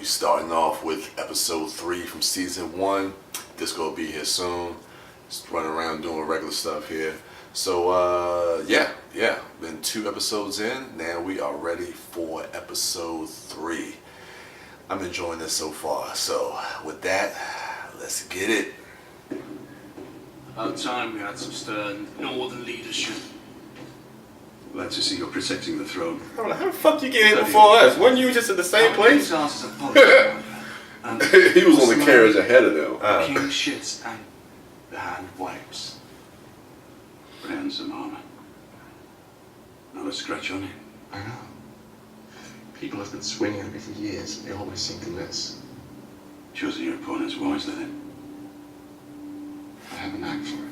starting off with episode 3 from season 1. Disco will be here soon. Just running around doing regular stuff here. So yeah, been 2 episodes in. Now we are ready for episode 3. I'm enjoying this so far. So with that, let's get it. About time we had some stern northern leadership. Glad to see you're protecting the throne. How the fuck you get here before us? Weren't you just in the same place? He was on the carriage ahead of them. King shits and the hand wipes. Handsome armor. Not a scratch on it. I know. People have been swinging at me for years, and they always seem to miss. Choosing your opponents wisely then. I have a knack for it.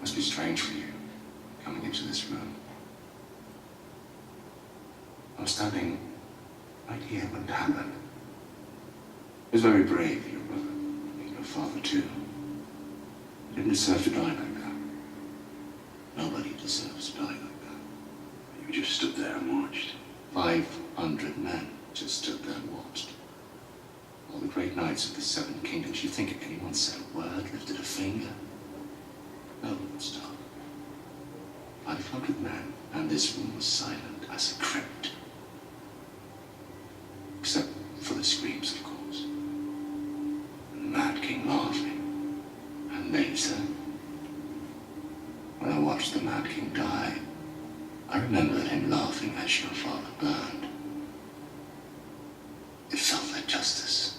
Must be strange for you, coming into this room. I was standing right here when it happened. It was very brave, your brother, and your father too. You didn't deserve to die like that. Nobody deserves to die like that. You just stood there and watched. 500 men just stood there and watched. All the great knights of the 7 kingdoms. You think anyone said a word, lifted a finger? No one would stop. 500 men, and this room was silent as a crypt. Except for the screams, of course. And the Mad King laughing. And later, when I watched the Mad King die, I remembered him laughing as your father burned. It felt like justice.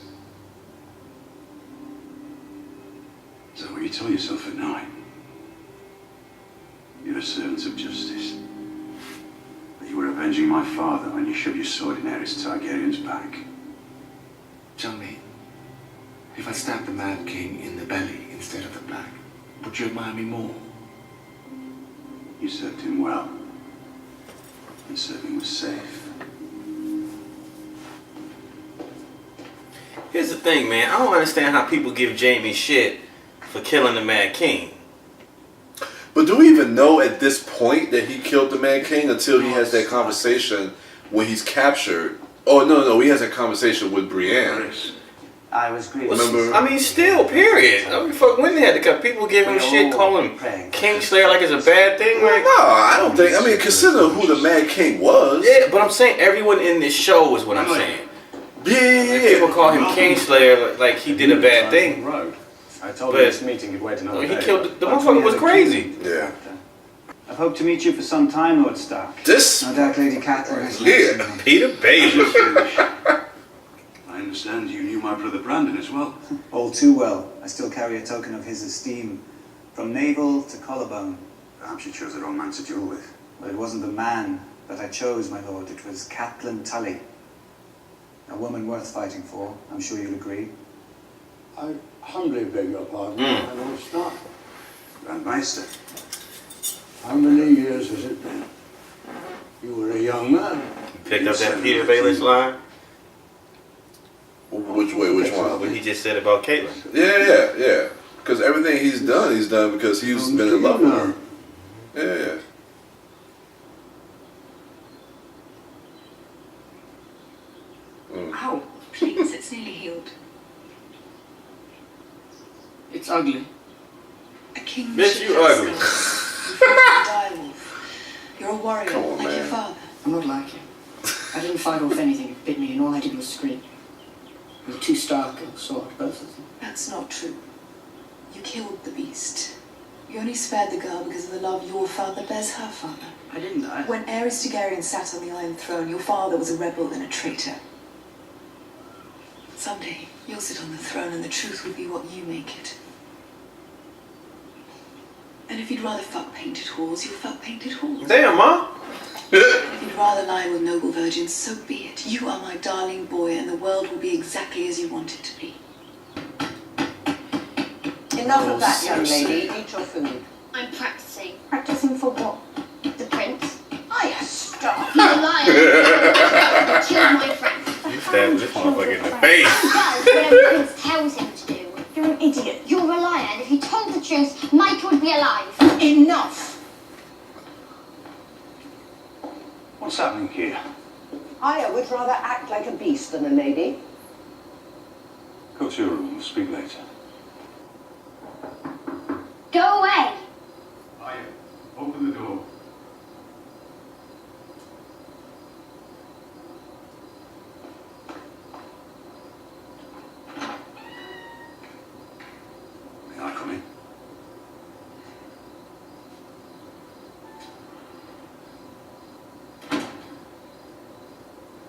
Is that what you tell yourself at night? You're a servant of justice. That you were avenging my father when you shoved your sword in Aerys Targaryen's back. Tell me, if I stabbed the Mad King in the belly instead of the back, would you admire me more? You served him well. And serving was safe. Here's the thing, man. I don't understand how people give Jaime shit for killing the Mad King. But do we even know at this point that he killed the Mad King until he has that conversation when he's captured? Oh, no, he has that conversation with Brienne. I was grieved. Remember? I mean, still, period. I mean, fuck, when they had to cut, people give him shit, call him Kingslayer like it's a bad thing. Like, No, I don't think. I mean, consider who the Mad King was. yeah, but I'm saying everyone in this show is what I'm saying. Yeah. People call him Kingslayer like he did a bad thing. I told him this meeting you'd wait another day. He killed the motherfucker was crazy. Yeah. I've hoped to meet you for some time, Lord Stark. This. No doubt Lady Catelyn has Yeah. Peter Baelish. I understand you knew my brother Brandon as well. All too well. I still carry a token of his esteem. From navel to collarbone. Perhaps you chose the wrong man to duel with. But it wasn't the man that I chose, my lord. It was Catelyn Tully. A woman worth fighting for. I'm sure you'll agree. I humbly beg your pardon, my Lord Stark. Grand Maester. How many years has it been? You were a young man. Picked up that Peter Baelish line. Which way? Which What one? he just said about Caitlyn. Yeah. Because everything he's done because he's been in love with her. Yeah. Ow, please, it's nearly healed. It's ugly. A king Bitch, should you have ugly. scars. You're a direwolf. You're a warrior, Come on, like your man. father. I'm not like him. I didn't fight off anything that bit me, and all I did was scream. We were too stark and sword, both of them. That's not true. You killed the beast. You only spared the girl because of the love your father bears her father. I didn't. When Aerys Targaryen sat on the Iron Throne, your father was a rebel and a traitor. Someday, you'll sit on the throne and the truth will be what you make it. And if you'd rather fuck painted halls, you'll fuck painted halls. Damn, Ma. If you'd rather lie with noble virgins, so be it. You are my darling boy, and the world will be exactly as you want it to be. Enough of that, young lady. Eat your food. I'm practicing. Practicing for what? The prince. I stop. He's a liar. He killed my friend. You stabbed this motherfucker in the face. He does whatever the prince tells him to do. You're an idiot. You're a liar, and if you told the truth, Mike would be alive. Enough. What's happening here? I would rather act like a beast than a lady. Go to your room. We'll speak later. Go away. Aya, open the door. May I come in?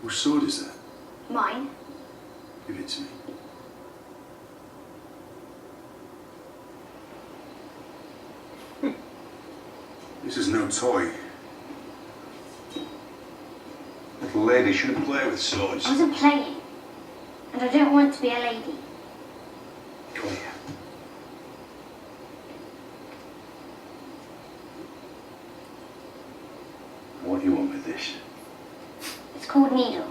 Whose sword is that? Mine. Give it to me. This is no toy. Little lady shouldn't play with swords. I wasn't playing. And I don't want to be a lady. Come here. What do you want with this? It's called Needle.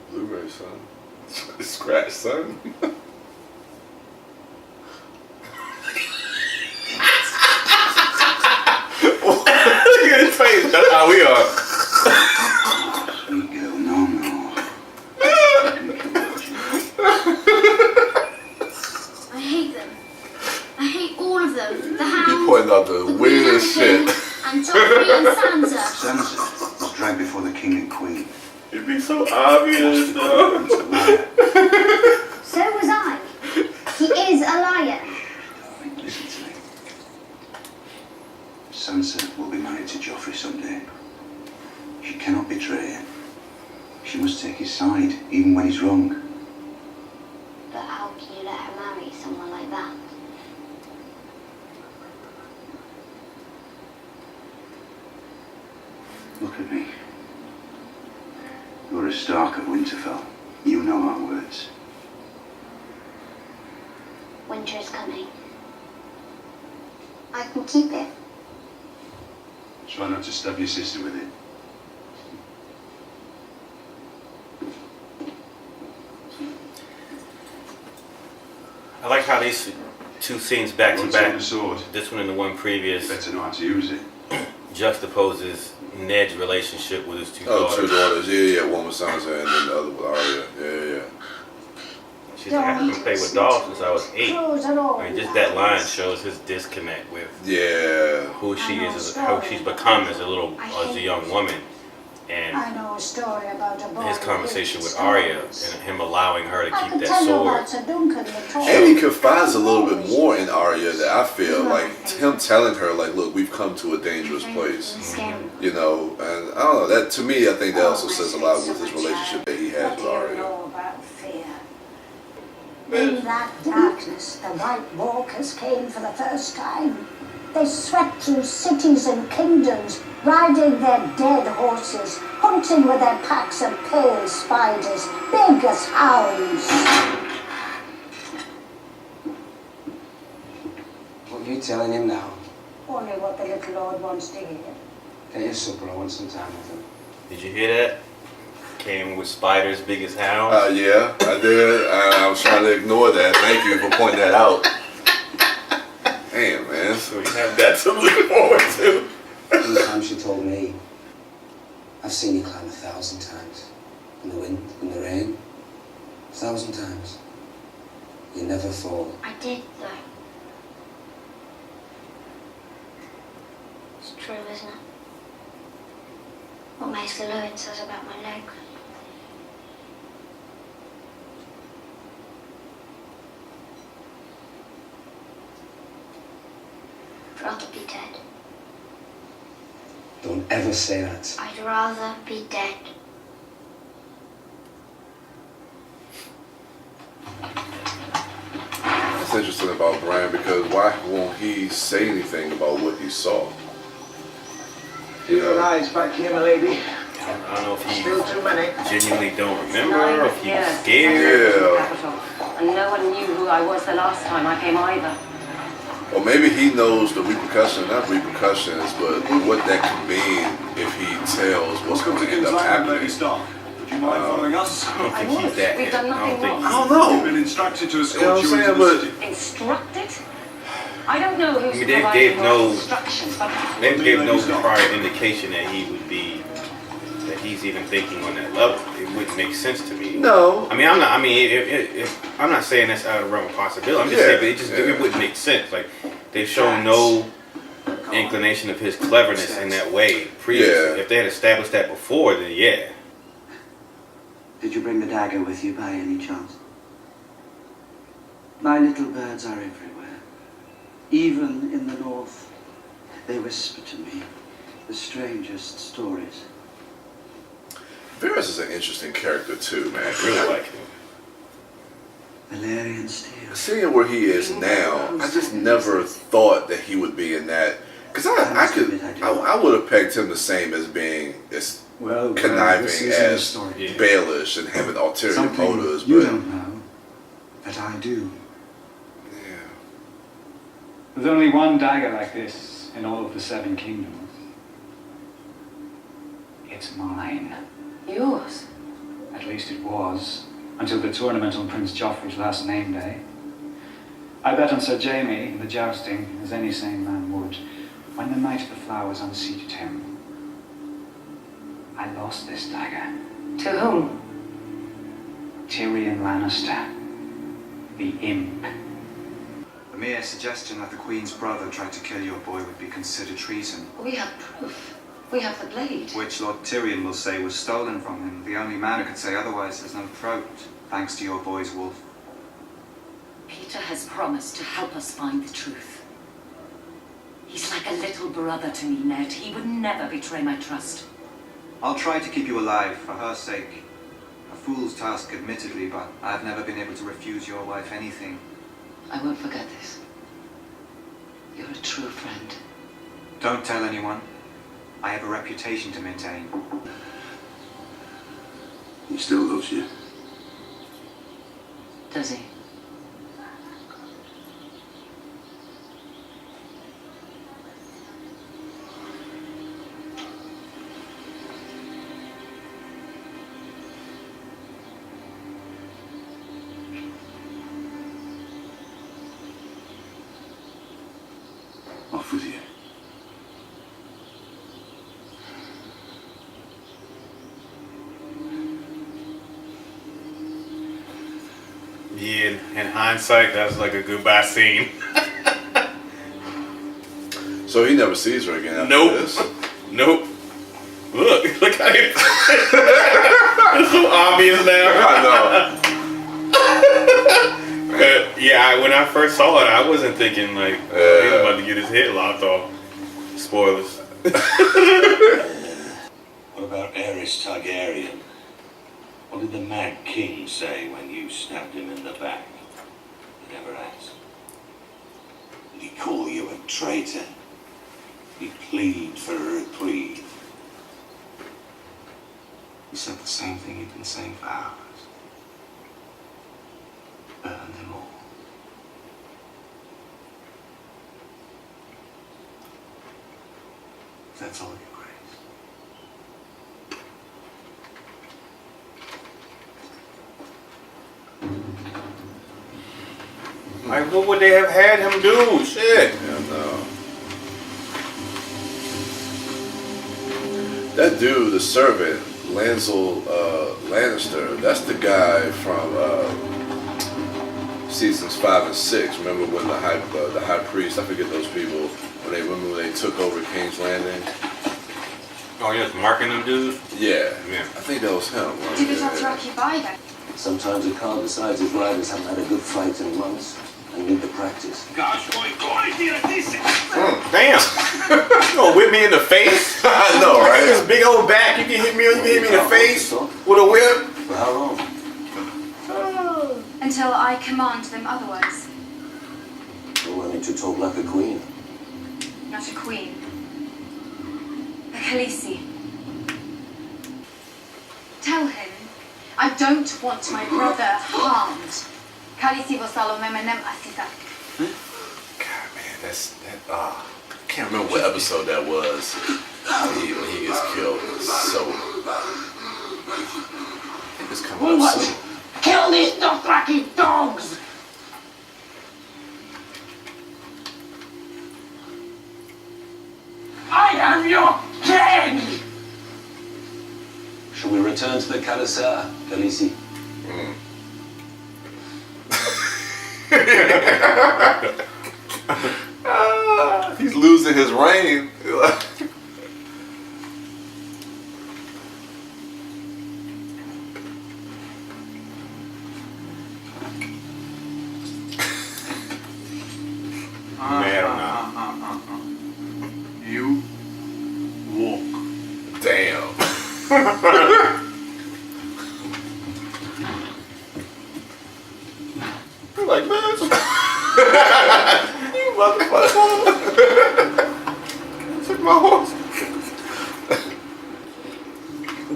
Blu-ray, son. Scratch, son. Look at his face. That's how we are. Sweet girl, no. I hate them. I hate all of them. The You Hound, pointing out the weirdest shit. and Joffrey and Sansa. Sansa was dragged before the king and queen. It'd be so obvious, though. So was I. He is a liar. Listen to me. Sansa will be married to Joffrey someday. She cannot betray him. She must take his side, even when he's wrong. But how can you let her marry someone like that? Look at me. You're a Stark of Winterfell. You know our words. Winter is coming. I can keep it. Try not to stab your sister with it. I like how these two scenes back to One back, sword, the sword. this one and the one previous, Better know how to use it. juxtaposes Ned's relationship with his two Oh, daughters. two daughters. Yeah. One with Sansa and then the other with Arya. Yeah. She's like, I haven't played with dolls since I was 8. I mean, just that line shows his disconnect with Yeah. who she is, how she's become as a young woman, and I know a story about a boy. his conversation with Arya and him allowing her to I keep could that tell you sword. about Sir Duncan the Tall. And he confides a little bit more in Arya that I feel like him telling her like, look, we've come to a dangerous place, you know. And I don't know. That to me, I think that also says a lot with his relationship that he has with Arya. know about fear. In that darkness, the White Walkers came for the first time. They swept through cities and kingdoms, riding their dead horses, hunting with their packs of pale spiders, big as hounds. What are you telling him now? Only what the little lord wants to hear. Get your supper, I want some time with him. Did you hear that? Came with spiders big as hounds. Yeah, I did. I was trying to ignore that. Thank you for pointing that out. Damn, man. So we have that to look forward to. Sometimes she told me, I've seen you climb 1,000 times. In the wind, in the rain. 1,000 times. You never fall. I did, though. It's true, isn't it? What Maester Lewin says about my legs. I'd rather be dead. Don't ever say that. I'd rather be dead. It's interesting about Bran because why won't he say anything about what he saw? Keep your eyes back here, my lady. I don't know if he Still too many. genuinely don't remember or if he was Yeah. scared. Yeah. And no one knew who I was the last time I came either. Or maybe he knows the repercussions, not repercussions, but what that could mean if he tells what's going to end up happening. Stark. Would you mind following us? I don't think he's that. We've done I don't nothing think wrong. I don't know. You've been instructed to You know escort what I'm you into saying? the But city. Instructed? I don't know who's I mean, they providing gave your no, instructions, but they gave no prior indication that he would be, that he's even thinking on that level. It wouldn't make sense to me. No. I mean, I'm not. I mean, I'm not saying that's out of the realm of possibility. I'm just saying it wouldn't make sense. Like they've shown no inclination of his cleverness in that way previously. If they had established that before, then yeah. Did you bring the dagger with you by any chance? My little birds are everywhere. Even in the north, they whisper to me the strangest stories. Varys is an interesting character too, man. I really like him. Valerian steel. Seeing where he is now, I just never thought that he would be in that. Because I would have pegged him the same as being as conniving as Baelish and having ulterior motives. You but don't know, but I do. Yeah. There's only one dagger like this in all of the Seven Kingdoms. It's mine. yours. At least it was, until the tournament on Prince Joffrey's last name day. I bet on Sir Jaime in the jousting, as any sane man would, when the Knight of the Flowers unseated him. I lost this dagger. To whom? Tyrion Lannister, the imp. The mere suggestion that the Queen's brother tried to kill your boy would be considered treason. We have proof. We have the blade. Which Lord Tyrion will say was stolen from him. The only man who could say otherwise has no throat, thanks to your boy's wolf. Peter has promised to help us find the truth. He's like a little brother to me, Ned. He would never betray my trust. I'll try to keep you alive, for her sake. A fool's task, admittedly, but I've never been able to refuse your wife anything. I won't forget this. You're a true friend. Don't tell anyone. I have a reputation to maintain. He still loves you. Does he? Off with you. Yeah, in hindsight, that's like a goodbye scene. So he never sees her again after this? Nope. Look how it. It's so obvious now. I know. Yeah, when I first saw it, I wasn't thinking like, oh, he's about to get his head lopped off. Spoilers. What about Aerys Targaryen? What did the Mad King say when you stabbed him in the back? He never asked. Did he call you a traitor? Did he plead for a reprieve? He said the same thing he'd been saying for hours. Burn them all. That's all your grace. Like, what would they have had him do? Shit. Yeah, no. That dude, the servant, Lancel Lannister, that's the guy from seasons 5 and 6. Remember when the high priest, I forget those people, when they took over King's Landing? Oh, yes, marking them dudes? Yeah. I think that was him. Right? Did it have to occupy then? Sometimes a car decides his riders haven't had a good fight in months and need the practice. Damn! You gonna whip me in the face? I know, right? This big old back, you can hit me in the face with a whip? For how long? Until I command them otherwise. You're learning to talk like a queen. Not a queen. A Khaleesi. Tell him I don't want my brother harmed. Khaleesi vosalo memenem asita. God, man, I can't remember what episode that was when he gets killed. So, I think it's coming up soon. Kill these Dothraki dogs! Shall we return to the carousel, Khaleesi? He's losing his reign. Mad or not? You walk. Damn. You're like, man, you motherfucker. Took my horse.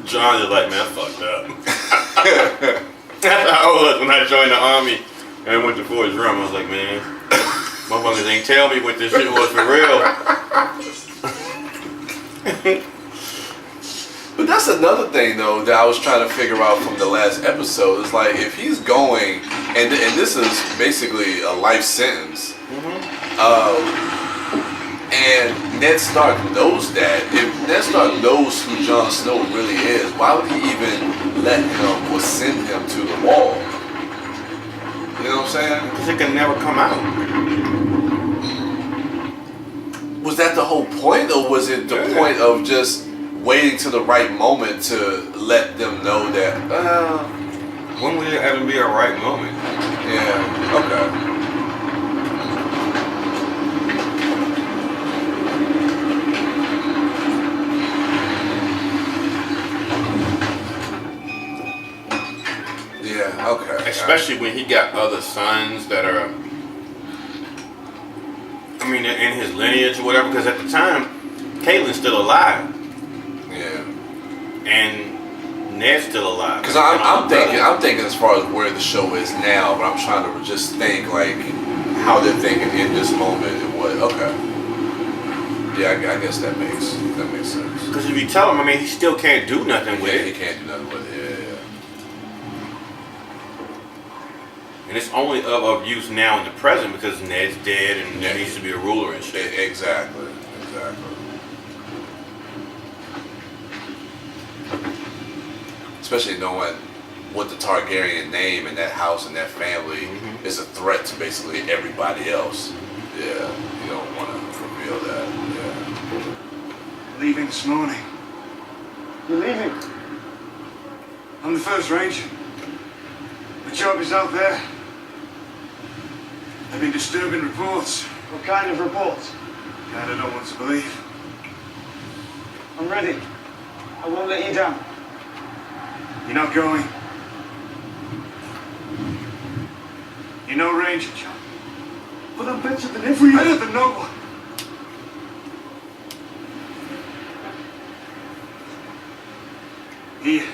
John is like, man, I fucked up. That's how I was when I joined the army and went to Forest Rum. I was like, man, motherfuckers ain't tell me what this shit was for real. But that's another thing, though, that I was trying to figure out from the last episode. It's like, if he's going, and this is basically a life sentence, and Ned Stark knows that. If Ned Stark knows who Jon Snow really is, why would he even let him or send him to the wall? You know what I'm saying? Because it can never come out. Was that the whole point, or was it the point of just waiting to the right moment to let them know that? When would it ever be a right moment? Yeah. Okay. Yeah. Okay. Especially when he got other sons that are, I mean, in his lineage or whatever. Because at the time, Caitlyn's still alive. Yeah. And Ned's still alive. Because I'm thinking as far as where the show is now, but I'm trying to just think like how they're thinking in this moment and what. Okay. Yeah, I guess that makes sense. Because if you tell him, I mean, he still can't do nothing with it. He can't do nothing with it. Yeah. And it's only of use now in the present because Ned's dead and there needs to be a ruler and shit. Exactly. Especially knowing what the Targaryen name and that house and that family is a threat to basically everybody else. Yeah, you don't want to reveal that. Yeah. Leaving this morning. You're leaving? I'm the first ranger. My job is out there. I've been disturbing reports. What kind of reports? Kind I don't want to believe. I'm ready. I won't let you down. You're not going. You're no ranger, John. But I'm better than every other. Better than no one. Here,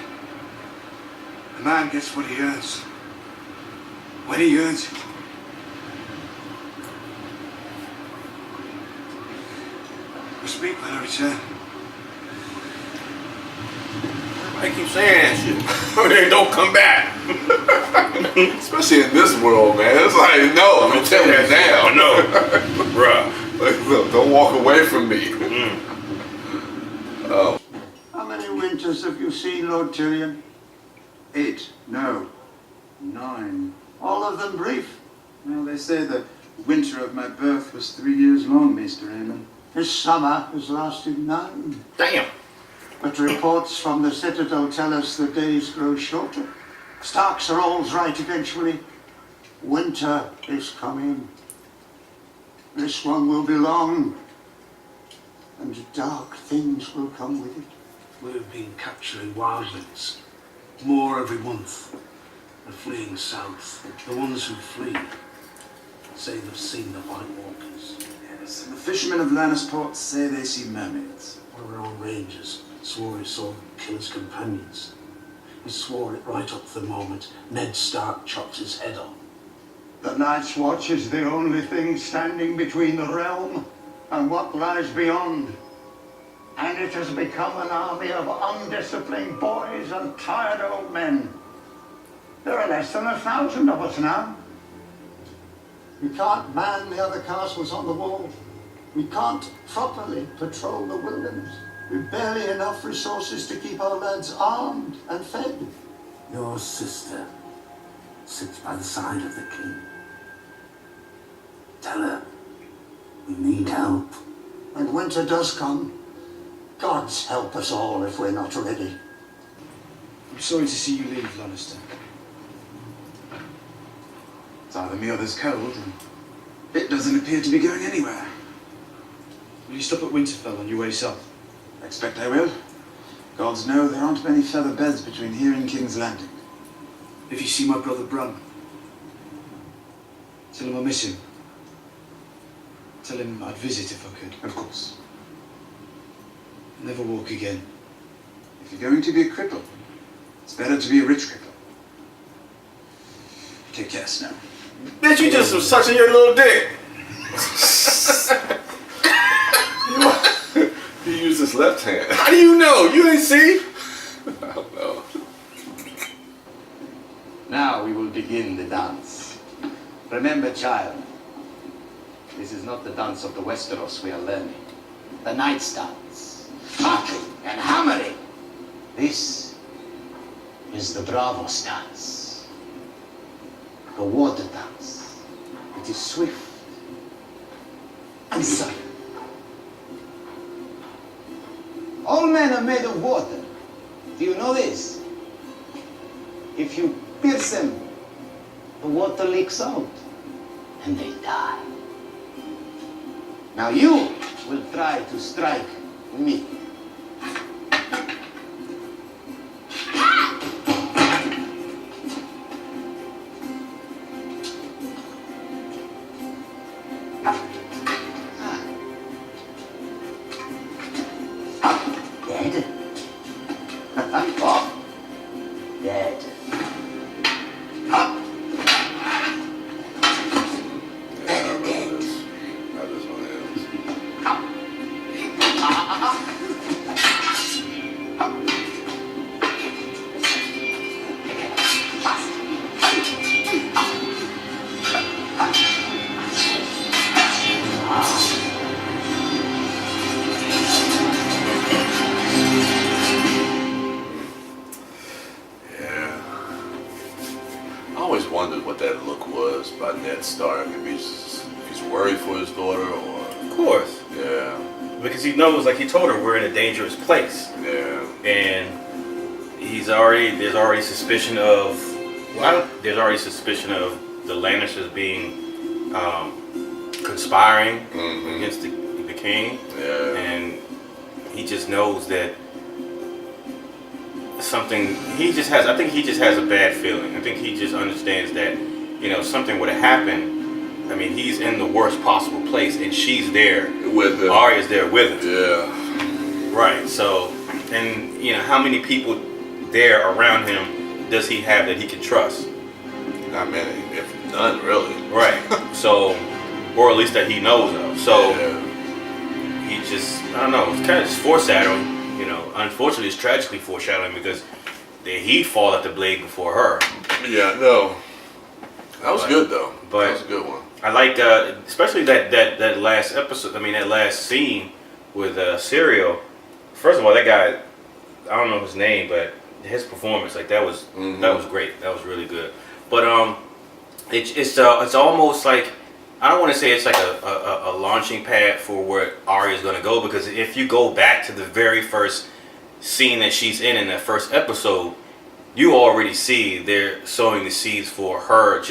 a man gets what he earns. When he earns it. We'll speak when I return. I keep saying that shit. They don't come back. Especially in this world, man. It's like, no, I'm telling you now. No. Bruh. Like, look, don't walk away from me. Oh. How many winters have you seen, Lord Tyrion? 8. No. 9. All of them brief? Well, they say the winter of my birth was 3 years long, Maester Aemon. This summer has lasted 9. Damn. But reports from the Citadel tell us the days grow shorter. Starks are always right eventually. Winter is coming. This one will be long, and dark things will come with it. We've been capturing wildlings. More every month. They're fleeing south. The ones who flee say they've seen the White Walkers. Yes, and the fishermen of Lannisport say they see mermaids. One of our own rangers swore he saw them kill his companions. He swore it right up to the moment Ned Stark chopped his head off. The Night's Watch is the only thing standing between the realm and what lies beyond. And it has become an army of undisciplined boys and tired old men. There are less than 1,000 of us now. We can't man the other castles on the wall. We can't properly patrol the wilderness. We've barely enough resources to keep our lads armed and fed. Your sister sits by the side of the king. Tell her we need help. And winter does come. Gods help us all if we're not ready. I'm sorry to see you leave, Lannister. It's either me or there's cold, and it doesn't appear to be going anywhere. Will you stop at Winterfell on your way south? I expect I will. Gods know there aren't many feather beds between here and King's Landing. If you see my brother Bran, tell him I miss him. Tell him I'd visit if I could. Of course. Never walk again. If you're going to be a cripple, it's better to be a rich cripple. Take care, Snow. Bitch, you just was sucking your little dick. He used his left hand. How do you know? You ain't see? I don't know. Now we will begin the dance. Remember, child, this is not the dance of the Westeros we are learning. The knight's dance. Harking and hammering. This is the Bravos dance. The water dance. It is swift and sudden. All men are made of water. Do you know this? If you pierce them, the water leaks out and they die. Now you will try to strike me. Dead? Oh, dead. I always wondered what that look was by Ned Stark. If he's worried for his daughter, or Of course. yeah, Because he knows, like he told her, we're in a dangerous place. yeah, And there's already suspicion of, there's already suspicion of the Lannisters being conspiring against the king. yeah. And he just knows that something, I think he just has a bad feeling. I think he just understands that, something would have happened. I mean, he's in the worst possible place, and she's there with him. Arya's there with him. Yeah. Right. So, and how many people there around him does he have that he can trust? Not many, if none, really. Right. So, or at least that he knows of. So, Yeah. he just, I don't know, it's kind of just foreshadowing. Unfortunately, it's tragically foreshadowing because he fall at the blade before her. Yeah, no. That was good though. That was a good one. I like, especially that last episode. I mean, that last scene with Serial. First of all, that guy, I don't know his name, but his performance, like that was great. That was really good. But it's almost like, I don't want to say it's like a launching pad for where Arya's going to go, because if you go back to the very first scene that she's in that first episode, you already see they're sowing the seeds for her.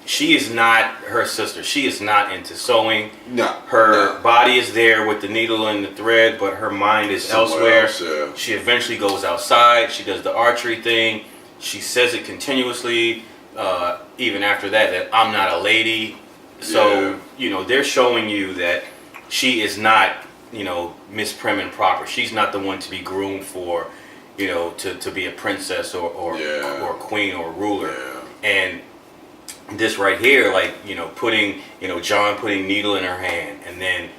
She is not her sister. She is not into sewing. No. Her body is there with the needle and the thread, but her mind is Somewhere elsewhere. else, yeah. She eventually goes outside. She does the archery thing. She says it continuously, even after that I'm not a lady. So, they're showing you that she is not, Miss Prim and proper. She's not the one to be groomed for, to be a princess or a queen or a ruler. Yeah. And this right here, like, putting, John putting needle in her hand, and then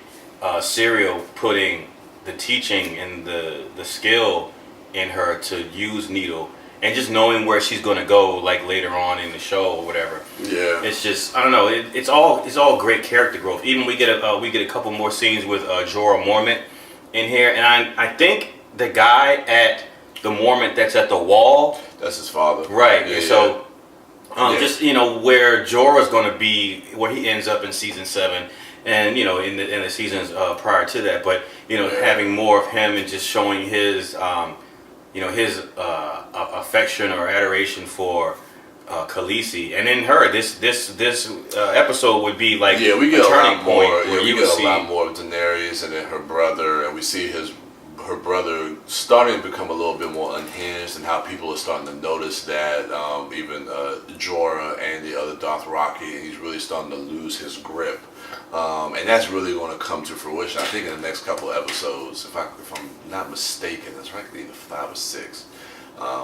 Serial putting the teaching and the skill in her to use needle, and just knowing where she's gonna go, like later on in the show or whatever. Yeah. It's just, I don't know. It's all great character growth. Even we get a couple more scenes with Jorah Mormont, in here, and I think the guy at the Mormon that's at the wall, that's his father, right? Yeah, so just where Jorah's going to be, where he ends up in season 7, and in the seasons prior to that, but having more of him and just showing his his affection or adoration for Khaleesi, and in her, this episode would be like we get a turning lot point more. where We you get see a lot more of Daenerys and then her brother, and we see her brother starting to become a little bit more unhinged, and how people are starting to notice that. Even Jorah and the other Dothraki, he's really starting to lose his grip, and that's really going to come to fruition. I think in the next couple of episodes, if I'm not mistaken, it's right either 5 or 6,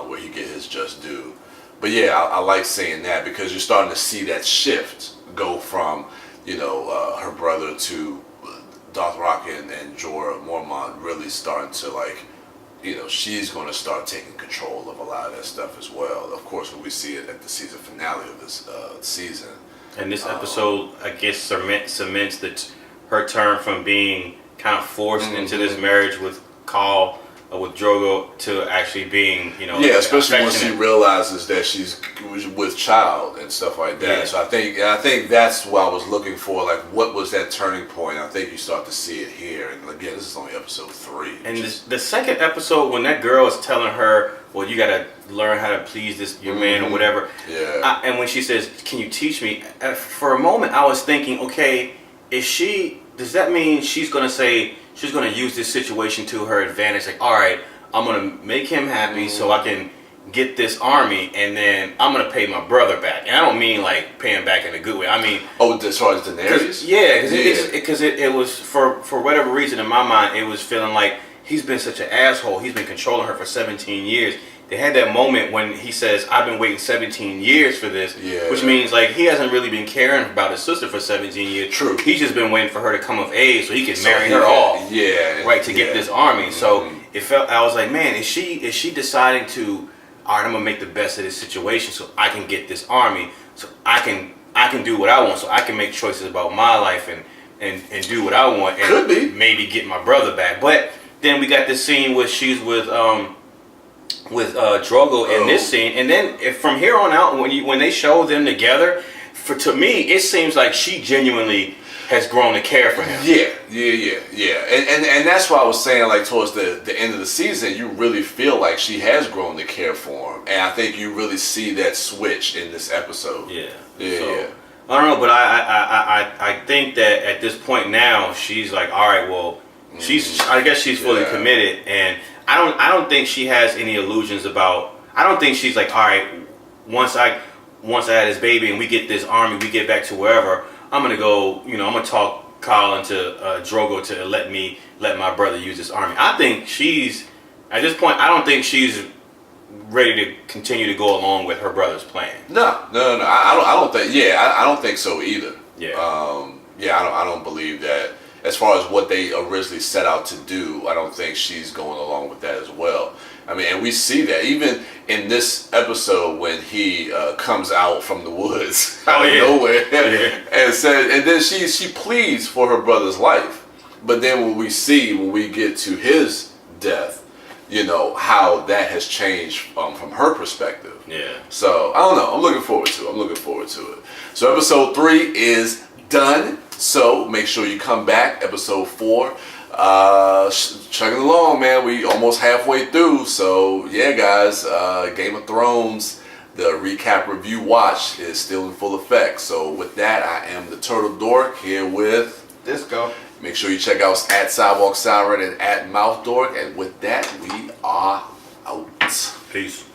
where he get his just due. But yeah, I like saying that because you're starting to see that shift go from, her brother to Dothraki and Jorah Mormont really starting to she's going to start taking control of a lot of that stuff as well. Of course, when we see it at the season finale of this season. And this episode, I guess, cements that her turn from being kind of forced into this marriage with Khal, with Drogo, to actually being, especially once she realizes that she's with child and stuff like that. Yeah. So I think that's what I was looking for. Like, what was that turning point? I think you start to see it here. And again, this is only episode 3. And the second episode, when that girl is telling her, well, you got to learn how to please your man or whatever. Yeah. And when she says, can you teach me? For a moment, I was thinking, okay, does that mean she's going to say, she's going to use this situation to her advantage? Like, all right, I'm going to make him happy so I can get this army, and then I'm going to pay my brother back. And I don't mean like pay him back in a good way. I mean, as far as Daenerys? Because it was, for whatever reason in my mind, it was feeling like he's been such an asshole. He's been controlling her for 17 years. They had that moment when he says, I've been waiting 17 years for this, which means like he hasn't really been caring about his sister for 17 years. True. He's just been waiting for her to come of age so he can marry her off. Right, to get this army. So I was like, man, is she deciding to, all right, I'm gonna make the best of this situation so I can get this army, so I can do what I want, so I can make choices about my life and do what I want, and maybe get my brother back. But then we got this scene where she's with Drogo in this scene, and then from here on out, when they show them together, to me it seems like she genuinely has grown to care for him. And that's why I was saying, like, towards the end of the season, you really feel like she has grown to care for him, and I think you really see that switch in this episode. I don't know, but I think that at this point now she's like, all right, well, I guess she's fully committed, and I don't think she has any illusions about. I don't think she's like, all right, once I had this baby and we get this army, we get back to wherever, I'm gonna go. I'm gonna talk Khal into Drogo to let my brother use this army. I think she's at this point. I don't think she's ready to continue to go along with her brother's plan. No. I don't think. I don't think so either. I don't believe that. As far as what they originally set out to do, I don't think she's going along with that as well. I mean, and we see that even in this episode when he comes out from the woods out of nowhere and said, and then she pleads for her brother's life. But then when we get to his death, how that has changed from her perspective. So I don't know. I'm looking forward to it. So episode 3 is done. So make sure you come back. Episode 4. Chugging along, man. We almost halfway through. So yeah, guys. Game of Thrones, the recap review watch is still in full effect. So with that, I am the Turtle Dork here with Disco. Make sure you check out at Sidewalk Siren and at Mouth Dork. And with that, we are out. Peace.